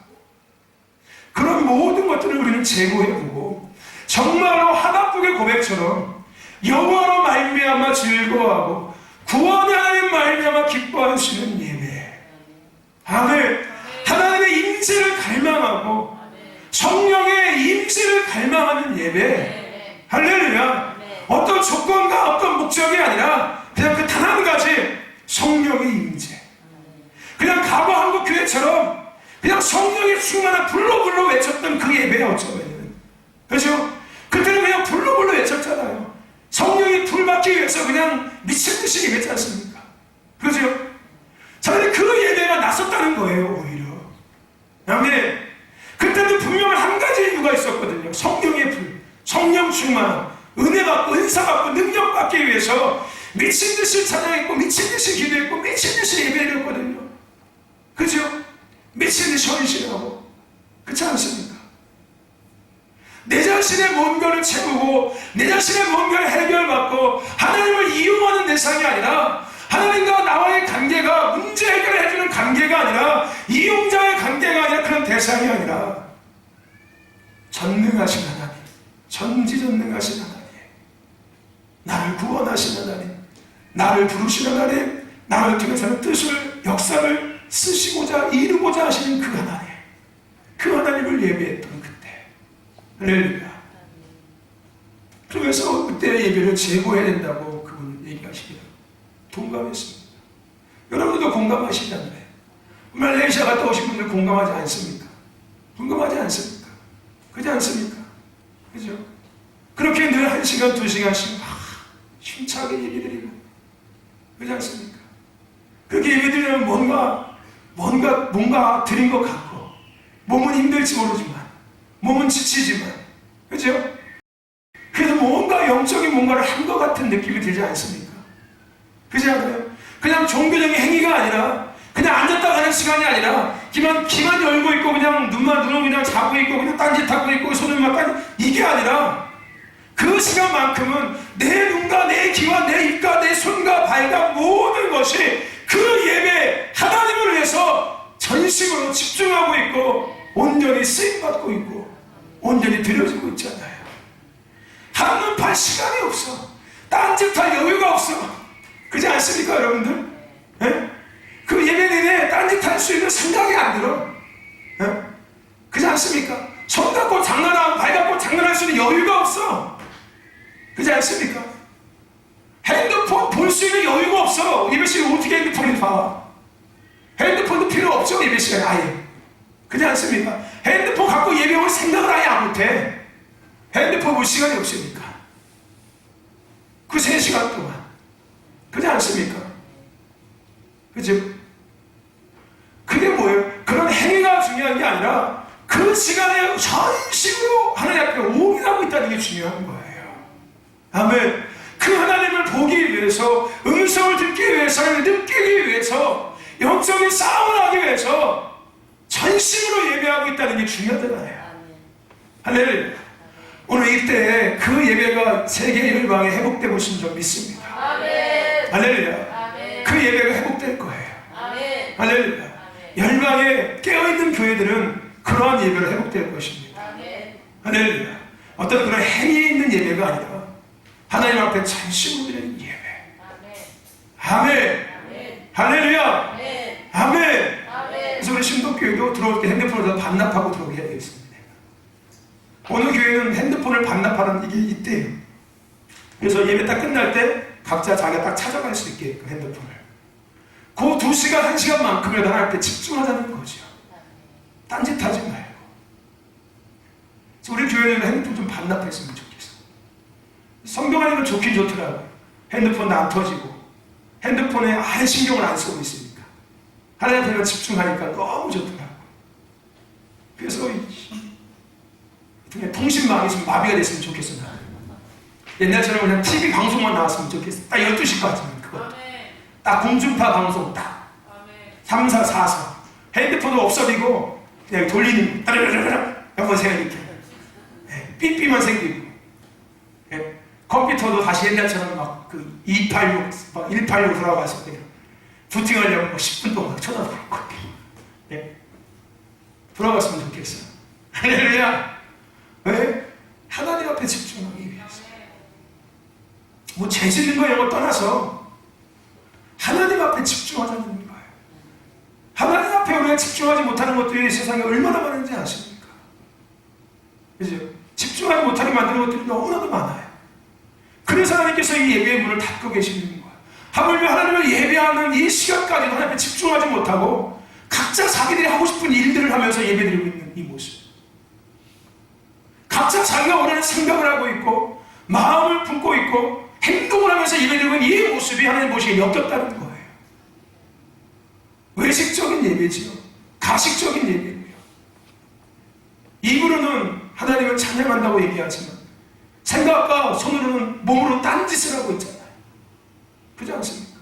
Speaker 1: 그런 모든 것들을 우리는 제고해보고 정말로 하박국의 고백처럼 여호와로 말미암아 즐거워하고 구원의 하나님 말미암아 기뻐하시는 예배. 아멘. 하나님의 임재를 갈망하고 성령의 임재를 갈망하는 예배. 할렐루야. 어떤 조건과 어떤 목적이 아니라 그냥 그 단 한 가지 성령의 임재. 그냥 과거 한국 교회처럼 그냥 성령의 충만한 불로 외쳤던 그 예배야 어쩌면. 그렇죠? 그때는 그냥 불로 외쳤잖아요. 성령이 불 받기 위해서 그냥 미친 듯이 예배했지 않습니까? 그렇죠? 저는 그 예배가 났었다는 거예요, 오히려. 아멘. 그때도 분명 한 가지 이유가 있었거든요. 성령의 불, 성령 충만, 은혜 받고, 은사 받고, 능력 받기 위해서 미친 듯이 찬양했고, 미친 듯이 기도했고, 미친 듯이 예배드렸거든요. 그죠? 미친 듯이 헌신하고. 그렇지 않습니까? 내 자신의 뭔가를 채우고 내 자신의 뭔가를 해결받고 하나님을 이용하는 대상이 아니라 하나님과 나와의 관계가 문제 해결을 해주는 관계가 아니라 이용자의 관계가 아니라 그런 대상이 아니라 전능하신 하나님, 전지전능하신 하나님, 나를 구원하신 하나님, 나를 부르신 하나님, 나를 통해서는 뜻을, 역사를 쓰시고자 이루고자 하시는 그 하나님, 그 하나님을 예배했던 그때. 할렐루야. 그래서 그때의 예배를 제고해야 된다고 그분은 얘기하시기를 동감했습니다. 여러분도 공감하시잖아요. 말레이시아 갔다 오신 분들 공감하지 않습니까? 공감하지 않습니까? 그렇지 않습니까? 그죠? 그렇게 늘 1시간, 2시간씩 힘차게 예배드리고 그렇지 않습니까? 그렇게 예배드리면 뭔가 드린 것 같고 몸은 힘들지 모르지만 몸은 지치지만 그죠? 그래서 뭔가 영적인 뭔가를 한 것 같은 느낌이 들지 않습니까? 그렇지 않아요? 그냥 종교적인 행위가 아니라 그냥 앉았다 가는 시간이 아니라 귀만 열고 있고 그냥 눈을 그냥 자고 있고 그냥 딴짓하고 있고 손을 막 이게 아니라 그 시간만큼은 내 눈과 내 귀와 내 입과 내 손과 발과 모든 것이 그 예배 하나님을 위해서 전심으로 집중하고 있고 온전히 쓰임받고 있고 온전히 드려지고 있잖아요. 하나님 팔 시간이 없어. 딴짓할 여유가 없어. 그렇지 않습니까 여러분들? 예? 그 예배 내내 딴짓할 수 있는 생각이 안 들어. 예? 그렇지 않습니까? 손 갖고 장난하고 발 갖고 장난할 수 있는 여유가 없어. 그렇지 않습니까? 핸드폰 볼 수 있는 여유가 없어. 예배 시간에 어떻게 핸드폰을 봐? 핸드폰도 필요 없죠 예배 시간에 아예. 그렇지 않습니까? 핸드폰 갖고 예배 올 생각을 아예 안 못해. 핸드폰 볼 시간이 없으니까. 그 3시간 동안. 그렇지 않습니까? 그죠? 그게 뭐예요? 그런 행위가 중요한 게 아니라 그 시간에 전심으로 하나님 앞에 올인하고 있다는 게 중요한 거예요. 아멘. 그 하나님을 보기 위해서, 음성을 듣기 위해서, 하나님을 느끼기 위해서, 영적인 싸움을 하기 위해서 전심으로 예배하고 있다는 게 중요하잖아요. 할렐루야. 오늘 이때 그 예배가 세계 열방에 회복되고 있는 줄 믿습니다.
Speaker 2: 아멘.
Speaker 1: 할렐루야.
Speaker 2: 아멘.
Speaker 1: 그 예배가 회복될 거예요.
Speaker 2: 아멘.
Speaker 1: 할렐루야.
Speaker 2: 아멘.
Speaker 1: 열방에 깨어있는 교회들은 그러한 예배를 회복될 것입니다.
Speaker 2: 아멘.
Speaker 1: 할렐루야. 어떤 그런 행위 있는 예배가 아니라 하나님 앞에 전심으로 드리는 예배. 아멘.
Speaker 2: 아멘.
Speaker 1: 할렐루야.
Speaker 2: 아멘.
Speaker 1: 아멘.
Speaker 2: 아멘.
Speaker 1: 그래서 우리 신도교회도 들어올 때 핸드폰을 다 반납하고 들어오게 해야 되겠습니다. 어느 교회는 핸드폰을 반납하는 이게 있대요. 그래서 예배 딱 끝날 때 각자 자기가 딱 찾아갈 수 있게 그 핸드폰을. 그 2시간, 1시간만큼이라도 하나님 앞에 집중하자는 거죠. 딴짓하지 말고. 그래서 우리 교회는 핸드폰 좀 반납했으면 좋겠어. 성경 안에는 좋긴 좋더라고요. 핸드폰도 안 터지고 핸드폰에 아예 신경을 안 쓰고 있으니까 하나님한테만 집중하니까 너무 좋더라고요. 그래서 그냥 통신망이 좀 마비가 됐으면 좋겠어. 나는. 옛날처럼 그냥 TV 방송만 나왔으면 좋겠어. 딱 12시까지는 그거. 딱 공중파 방송 딱. 3, 4, 4, 4. 핸드폰도 없어지고 그냥 돌리는 따르르르르 여보세요 이렇게. 삐삐만 생기고. 컴퓨터도 다시 옛날처럼 막 그 286, 막 186 돌아가서 그냥 부팅하려면 뭐 10분 동안 쳐다보고 돌아갔으면 좋겠어. 할렐루야. 왜? 하나님 앞에 집중하기 위해서. 뭐 재질인 거 이런 거 떠나서 하나님 앞에 집중하자는 거예요. 하나님 앞에 우리가 집중하지 못하는 것들이 세상에 얼마나 많은지 아십니까? 그죠? 집중하지 못하게 만드는 것들이 너무나도 많아요. 그래서 하나님께서 이 예배의 문을 닫고 계시는 거예요. 하물며 하나님을 예배하는 이 시간까지도 하나님 앞에 집중하지 못하고 각자 자기들이 하고 싶은 일들을 하면서 예배드리고 있는 이 모습. 각자 자기가 원하는 생각을 하고 있고 마음을 품고 있고 행동을 하면서 예배드리고 있는 이 모습이 하나님 보시기에 역겹다는 거예요. 외식적인 예배지요. 가식적인 예배고요. 입으로는 하나님을 찬양한다고 얘기하지만 생각과 손으로는 몸으로 딴짓을 하고 있잖아요. 그렇지 않습니까?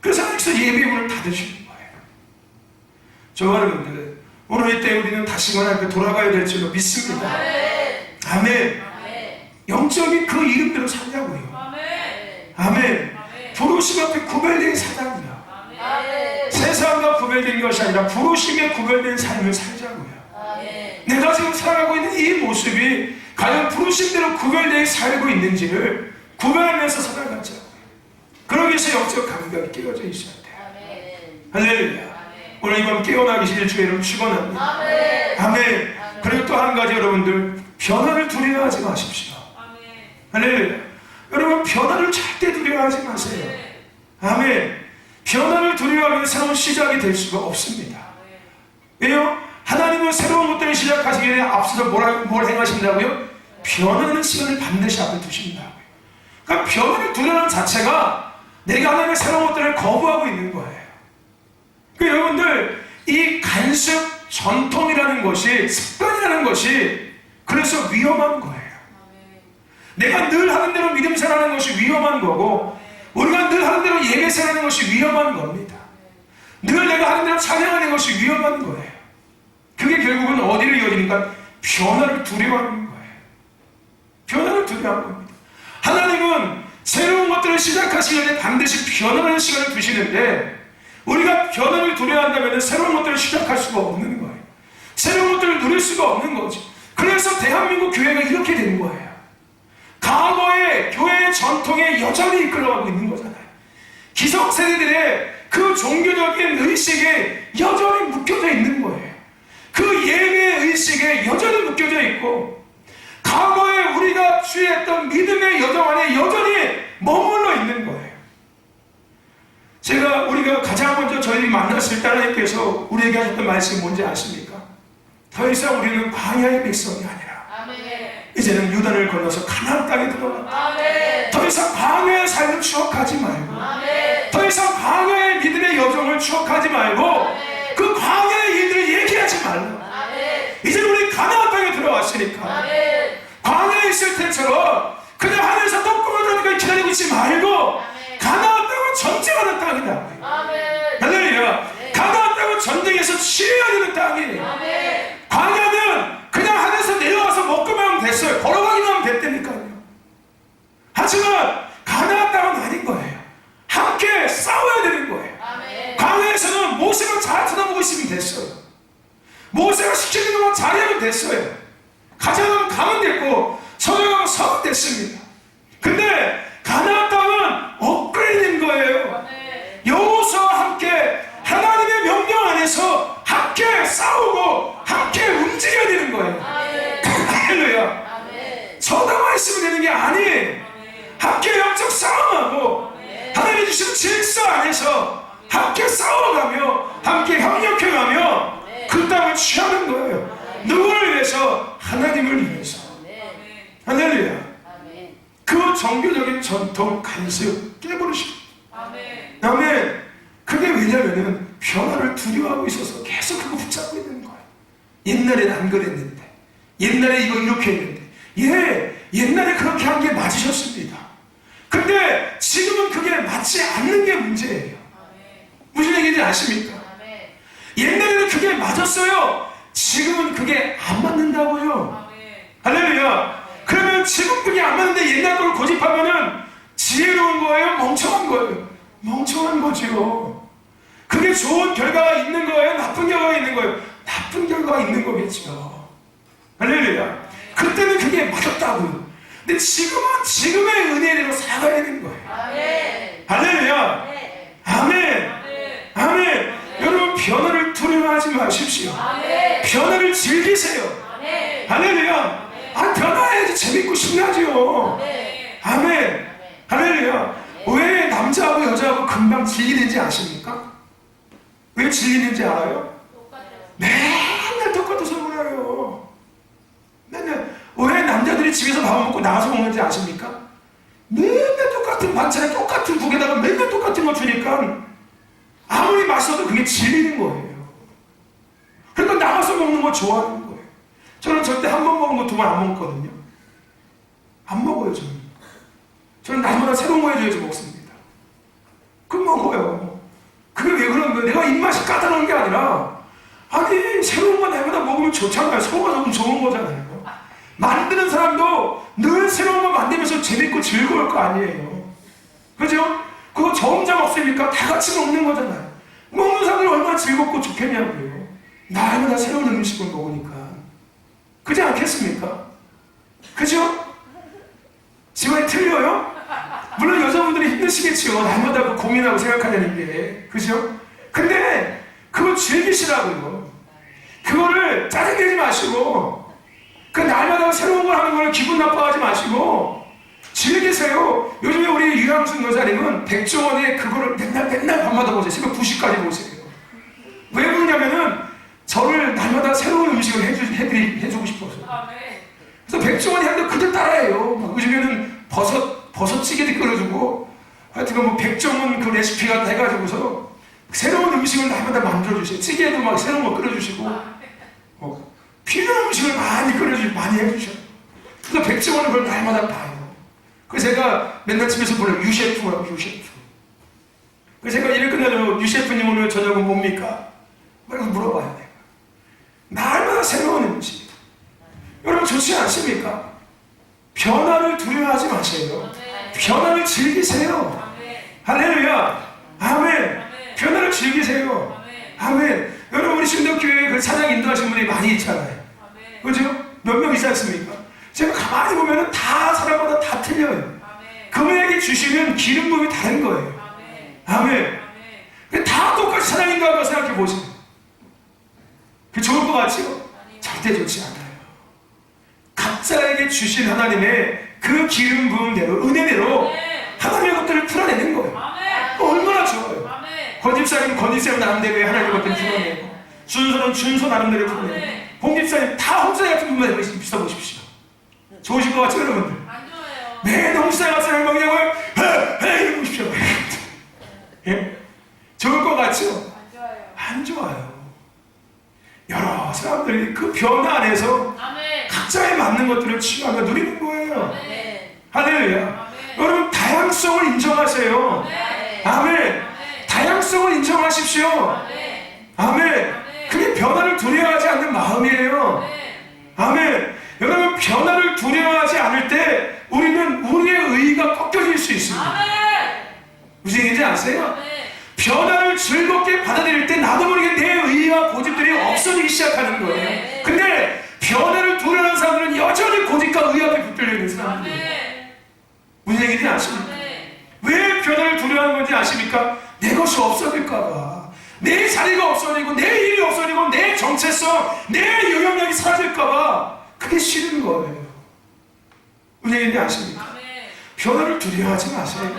Speaker 1: 그래서 하나님께서 예배의 문을 닫으시는 거예요. 저와 여러분들 오늘 이때 우리는 다시금 하나님께 돌아가야 될 줄로 믿습니다. 아멘. 영적인 그 이름대로 살자고요. 아멘. 부르심 앞에 구별된 사랑이요. 세상과 구별된 것이 아니라 부르심에 구별된 삶을 살자고요. 내가 지금 살아가고 있는 이 모습이 과연 부르심대로 구별되어 살고 있는지를 구별하면서 살아가자고요. 그러기 위해서 영적 감각이 깨어져 있어야 돼요. 할렐루야. 오늘 이밤 깨어나기 주의 이름 축원합니다. 아멘. 그리고 또 한 가지 여러분들 변화를 두려워하지 마십시오. 할렐루야. 여러분, 변화를 절대 두려워하지 마세요. 아멘. 변화를 두려워하면 새로운 시작이 될 수가 없습니다. 왜요? 하나님은 새로운 것들을 시작하시기 전에 앞서서 뭘 행하신다고요? 변화하는 시간을 반드시 앞에 두신다고요. 그러니까 변화를 두려워하는 자체가 내가 하나님의 새로운 것들을 거부하고 있는 거예요. 그러니까 여러분들, 이 간습, 전통이라는 것이, 습관이라는 것이 그래서 위험한 거예요. 내가 늘 하는 대로 믿음 생활하는 것이 위험한 거고, 우리가 늘 하는 대로 예배 생활하는 것이 위험한 겁니다. 늘 내가 하는 대로 찬양하는 것이 위험한 거예요. 그게 결국은 어디를 이어지니까 변화를 두려워하는 거예요. 변화를 두려워하는 겁니다. 하나님은 새로운 것들을 시작하시기 전에 반드시 변화하는 시간을 두시는데, 우리가 변화를 두려워한다면 새로운 것들을 시작할 수가 없는 거예요. 새로운 것들을 누릴 수가 없는 거죠. 그래서 대한민국 교회가 이렇게 된 거예요. 과거의 교회의 전통에 여전히 이끌어가고 있는 거잖아요. 기성세대들의 그 종교적인 의식에 여전히 묶여져 있는 거예요. 그 예배의 의식에 여전히 묶여져 있고, 과거에 우리가 취했던 믿음의 여정 안에 여전히 머물러 있는 거예요. 우리가 가장 먼저 저희 만났을 때 하나님께서 우리에게 하셨던 말씀이 뭔지 아십니까? 더 이상 우리는 광야의 백성이 아니라 이제는 요단을 건너서 가나안 땅에 들어갔다. 더 이상 광야의 삶을 추억하지 말고, 더 이상 광야의 믿음의 여정을 추억하지 말고, 그 광야의 일들을 얘기하지 말고, 이제 우리 가나안 땅에 들어왔으니까 광야에 있을 때처럼 그냥 하늘에서 떡국을 들으니까 기다리고 있지 말고, 가나안 땅은 전쟁하는 땅이다. 할렐루야. 가나안 땅은 전쟁에서 치료해야 되는 땅이에요. 광야는 그냥 하늘에서 내려와서 먹고만 하면 됐어요. 걸어가기만 하면 됐다니까요. 하지만 가나안 땅은 아닌 거예요. 함께 싸워야 되는 거예요. 광야에서는 모세가 잘 쳐다보고 있으면 됐어요. 모세가 시키는 것만 잘하면 됐어요. 가자면 가면 됐고, 서면 서면 됐습니다. 근데 가나안 땅은 업그레이드인 거예요. 여호수아와 함께 하나님의 명령 안에서 함께 싸우고 함께 움직여야 되는 거예요. 할렐루야. 서다만 있으면 되는 게 아니에요. 함께 영적 싸움하고 하나님이 주신 질서 안에서 함께 싸워가며 함께 협력해가며 그 땅을 취하는 거예요. 누구를 위해서? 하나님을 위해서. 할렐루야. 그 종교적인 전통 간섭 깨버리시고, 아멘. 그게 왜냐면은 변화를 두려워하고 있어서 계속 그거 붙잡고 있는 거예요. 옛날엔 안 그랬는데, 옛날에 이거 이렇게 했는데, 옛날에 그렇게 한 게 맞으셨습니다. 근데 지금은 그게 맞지 않는 게 문제예요. 무슨 얘기인지 아십니까? 옛날에는 그게 맞았어요. 지금은 그게 안 맞는다고요. 할렐루야. 그러면 지금 그게 안 맞는데 옛날 걸 고집하면은 지혜로운 거예요? 멍청한 거예요? 멍청한 거지요. 그게 좋은 결과가 있는 거예요? 나쁜 결과가 있는 거예요? 나쁜 결과가 있는 거겠죠. 할렐루야. 그때는 그게 맞았다고요. 근데 지금은 지금의 은혜대로 살아야 되는 거예요. 할렐루야. 아멘. 아멘. 여러분, 변화를 두려워하지 마십시오. 변화를 즐기세요. 할렐루야. 변화해야지 재밌고 신나죠. 아멘. 할렐루야. 왜 남자하고 여자하고 금방 질리는지 아십니까? 왜 질리는지 알아요? 맨날 똑같은 소리를 해요. 맨날. 왜 남자들이 집에서 밥 먹고 나가서 먹는지 아십니까? 맨날 똑같은 반찬에 똑같은 국에다가 맨날 똑같은 거 주니까 아무리 맛있어도 그게 질리는 거예요. 그러니까 나가서 먹는 거 좋아하는 거예요. 저는 절대 한 번 먹은 거 두 번 안 먹거든요. 안 먹어요, 저는. 저는 날마다 새로운 거 해줘야지 먹습니다. 그럼 먹어요. 그게 왜 그런 거예요? 내가 입맛이 까다로운 게 아니라, 아니, 새로운 거 날마다 먹으면 좋잖아요. 서로가 먹으면 좋은 거잖아요. 만드는 사람도 늘 새로운 거 만들면서 재밌고 즐거울 거 아니에요. 그죠? 그거 저 혼자 먹습니까? 다 같이 먹는 거잖아요. 먹는 사람들이 얼마나 즐겁고 좋겠냐고요. 날마다 새로운 음식을 먹으니까. 그렇지 않겠습니까? 그죠? 지금이 틀려요? 물론 여자분들이 힘드시겠지요. 날마다 그 고민하고 생각하는 게. 그죠? 근데 그거 즐기시라고요. 그거를 짜증내지 마시고, 그 날마다 새로운 걸 하는 걸 기분 나빠하지 마시고 즐기세요. 요즘에 우리 유양순 여사님은 백종원의 그거를 맨날 밤마다 보세요. 새벽 2시까지 보세요. 왜 그러냐면은 저를 날마다 새로운 음식을 해주고 싶어서. 그래서 백종원이 하는데 그들 따라해요. 막 요즘에는 버섯찌개도 끓여주고 하여튼 뭐 백종원 그 레시피가 해가지고서 새로운 음식을 날마다 만들어주세요. 찌개도 막 새로운 거 끓여주시고 필요한 음식을 많이 해주셔요. 그래서 백종원은 그걸 날마다 봐요. 그래서 제가 맨날 집에서 불러요. 유셰프라고, 유셰프. 그래서 제가 일 끝나면 유셰프님 오늘 저녁은 뭡니까? 그래서 물어봐요. 날마다 새로운 음식. 여러분 좋지 않습니까? 변화를 두려워하지 마세요. 변화를 즐기세요. 할렐루야. 아멘. 변화를 즐기세요. 아멘. 여러분 우리 신덕교회 그 사장 인도하신 분이 많이 있잖아요. 그죠? 몇 명 있지 않습니까? 제가 가만히 보면은 다 사람마다 다 틀려요. 그분에게 주시는 기름 부음이 다른 거예요. 아멘. 다 똑같이 사장 인도하고 생각해 보세요. 그 좋을 것 같죠? 절대 좋지 않아요. 각자에게 주신 하나님의 그 기름 부음대로 은혜대로 하나님의 것들을 풀어내는 거예요. 얼마나 좋아요. 권집사님은 권집사님 나름대로 하나님의 것들을 풀어내고 준소는 준소 나름대로 풀어내고 봉집사님 다 홍사님 같은 분만 비춰보십시오. 좋으실 것 같죠 여러분들? 매일 홍사님 같은 명령을 이러고 보십시오. 예? 좋을 것 같죠? 안 좋아요. 여러 사람들이 그 변화 안에서 각자에 맞는 것들을 취하며 누리는 거예요. 할렐루야. 여러분 다양성을 인정하세요. 아멘. 다양성을 인정하십시오. 아멘. 그게 변화를 두려워하지 않는 마음이에요. 아멘. 여러분 변화를 두려워하지 않을 때 우리는 우리의 의의가 꺾여질 수 있습니다. 무슨 얘기인지 아세요? 변화를 즐겁게 받아들일 때 나도 모르게 내 의의와 고집들이 없어지기 시작하는 거예요. 근데 변화를 두려워하는 사람들은 여전히 고집과 의의 앞에 붙들려 있는 사람들이에요. 무슨 얘기인지 아십니까? 왜 변화를 두려워하는 건지 아십니까? 내 것이 없어질까봐, 내 자리가 없어지고 내 일이 없어지고 내 정체성, 내 영향력이 사라질까봐 그게 싫은 거예요. 무슨 얘기인지 아십니까? 변화를 두려워하지 마세요.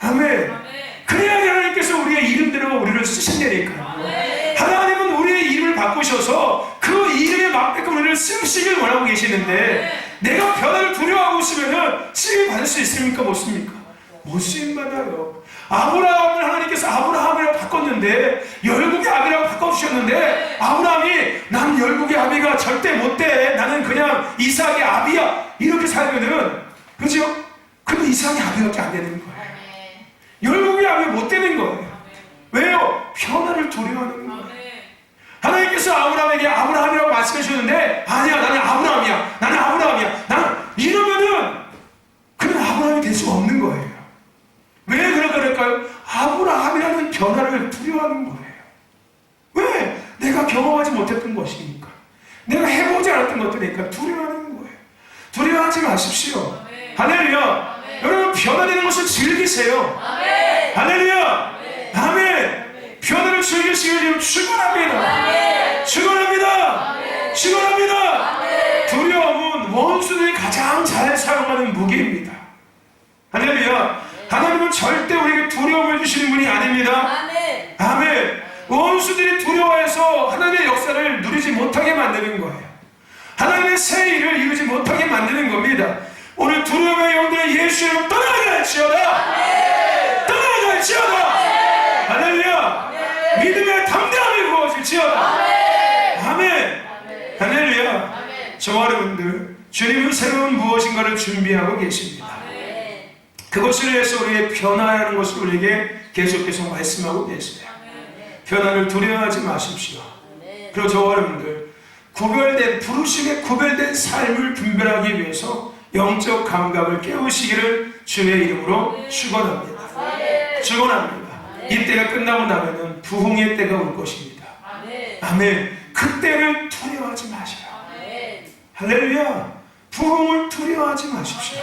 Speaker 1: 아멘. 그래야 하나님께서 우리의 이름대로 우리를 쓰신다니까요. 하나님은 우리의 이름을 바꾸셔서 그 이름에 맞게끔 우리를 쓰시길 원하고 계시는데 내가 변화를 두려워하고 있으면 쓰임 받을 수 있습니까? 못 씁니까? 못 쓰임 받아요. 아브라함을 하나님께서 아브라함이라고 바꿨는데 열국의 아비라고 바꿔주셨는데 아브라함이 난 열국의 아비가 절대 못돼, 나는 그냥 이삭의 아비야 이렇게 살면은 그죠? 그럼 이삭의 아비밖에 안 되는 거예요. 열국의 아비 못 되는 거예요. 왜요? 변화를 두려워하는 거예요. 하나님께서 아브라함에게 아브라함이라고 말씀해 주셨는데 아니야 나는 아브라함이야, 나는 아브라함이야, 나는 이러면은 그는 아브라함이 될 수가 없는 거예요. 왜 그럴까요? 아브라함이라는 변화를 두려워하는 거예요. 왜? 내가 경험하지 못했던 것이니까, 내가 해보지 않았던 것들이니까 두려워하는 거예요. 두려워하지 마십시오. 할렐루야. 여러분 변화되는 것을 즐기세요. 할렐루야. 아멘. 변화를 즐기시길 축원합니다. 축원합니다. 축원합니다. 두려움은 원수들이 가장 잘 사용하는 무기입니다. 할렐루야. 하나님은 절대 우리에게 두려움을 주시는 분이 아닙니다. 아멘. 원수들이 두려워해서 하나님의 역사를 누리지 못하게 만드는 거예요. 하나님의 새 일을 이루지 못하게 만드는 겁니다. 오늘 두려움의 영들은 예수의 이름 떠나게 할지어다. 떠나게 할지어다. 할렐루야. 믿음의 담대함이 부어질지어다. 아멘. 할렐루야. 저와 여러분들 주님은 새로운 무엇인가를 준비하고 계십니다. 그것을 위해서 우리의 변화하는 것을 우리에게 계속해서 말씀하고 계세요. 변화를 두려워하지 마십시오. 그리고 저와 여러분들 구별된 부르심에 구별된 삶을 분별하기 위해서 영적 감각을 깨우시기를 주의 이름으로 축원합니다. 축원합니다. 이때가 끝나고 나면은 부흥의 때가 올 것입니다. 아멘. 그때를 두려워하지 마시라. 할렐루야. 부흥을 두려워하지 마십시오.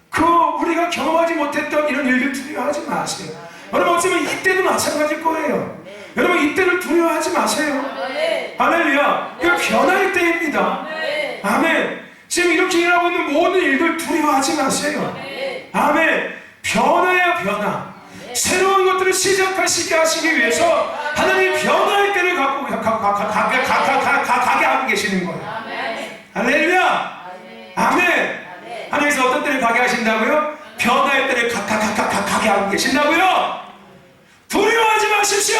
Speaker 1: 그 우리가 경험하지 못했던 이런 일들 두려워하지 마세요. 여러분 어쩌면 이때도 마찬가지일 거예요. 여러분 이때를 두려워하지 마세요. 할렐루야. 그 변화의 때입니다. 아멘. 지금 이렇게 일하고 있는 모든 일들 두려워하지 마세요. 아멘. 변화야 변화. 새로운 것들을 시작하시게 하시기 위해서 하나님 변화의 때를 가게 하고 계시는 거예요. 할렐루야. 아멘. 하나님께서 어떤 때를 가게 하신다고요? 변화의 때를 가게 하고 계신다고요? 두려워하지 마십시오.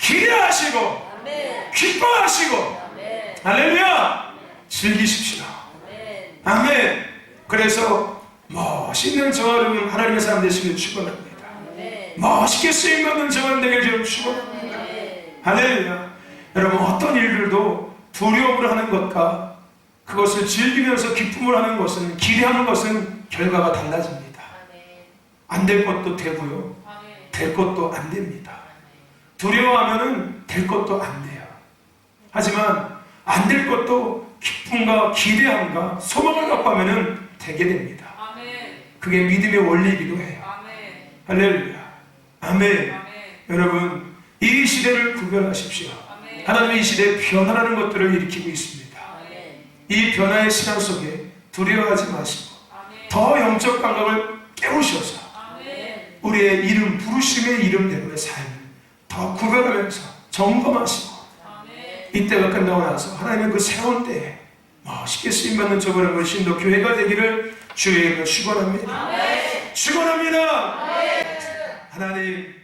Speaker 1: 기대하시고 기뻐하시고 할렐루야. 즐기십시오. 아멘. 그래서 멋있는 저와 여러분 하나님의 사람 되시길 축원합니다. 멋있게 쓰임받는 저와 되길 축원합니다. 할렐루야. 여러분 어떤 일들도 두려움을 하는 것과 그것을 즐기면서 기쁨을 하는 것은, 기대하는 것은 결과가 달라집니다. 안 될 것도 되고요, 될 것도 안 됩니다. 두려워하면은 될 것도 안 돼요. 하지만 안 될 것도 기쁨과 기대함과 소망을 갖고 하면은 되게 됩니다. 그게 믿음의 원리이기도 해요. 할렐루야. 아멘. 여러분 이 시대를 구별하십시오. 하나님의 이 시대에 변화라는 것들을 일으키고 있습니다. 이 변화의 시간 속에 두려워하지 마시고 더 영적 감각을 깨우셔서 우리의 이름, 부르심의 이름대로의 삶을 더 구별하면서 점검하시고 이때가 끝나고 나서 하나님의 그 새로운 때에 멋있게 쓰임받는 저번에 우리 신도 교회가 되기를 주의 이름으로 축원합니다. 축원합니다. 하나님